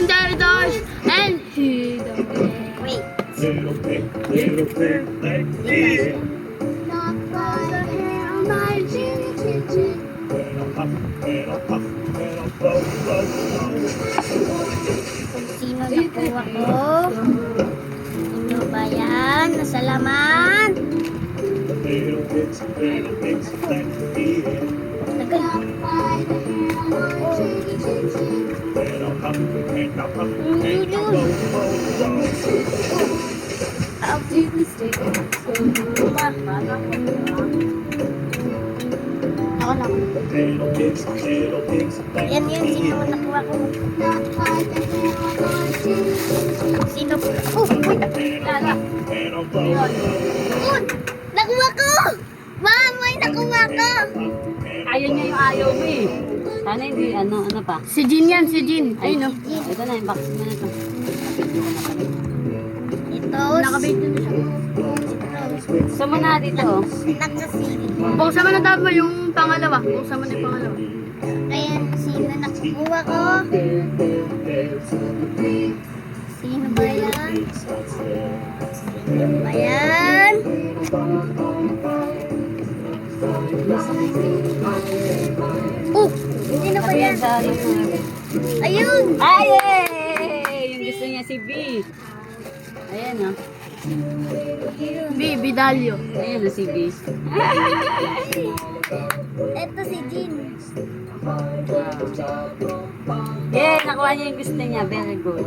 their doors and he Wait. Little pig, like me. not by the hair on my chin, chin, chin. Little puff, little puff, little blow, blow, blow. Kung sino nakuha ko. Sino ba yan? Nasa laman? Little pigs, like me. Tagal. Little puff, little puff, Yun. blow, blow, blow. Ako lang. Little pigs, like Yan yun. me. Sino nakuha ko? Sino? Oh, wait. Lala. Little blow, blow. Nakuha ko! Ma'am, may nakuha ko! Ayaw niya yung ayaw mo eh. Sana hindi, ano pa. Si Jin yan, si Jin. Ayun o. Ito na, yung box mo na ito. Ito. Nakabait din na siya. Gusto mo na dito oh. Nakasili. Buksan mo na dapat yung pangalawa. Buksan mo na yung pangalawa. Kaya sino nakuha ko? Sino ba yan? Sino ba yan? Oh! Sino ba yan? Ayun! Ay! Yung gusto niya si B. Ayan oh. B, Vidalio. Ayan oh si B. Ito si Jean. Yeah, nakuha niya yung gusto niya. Very good.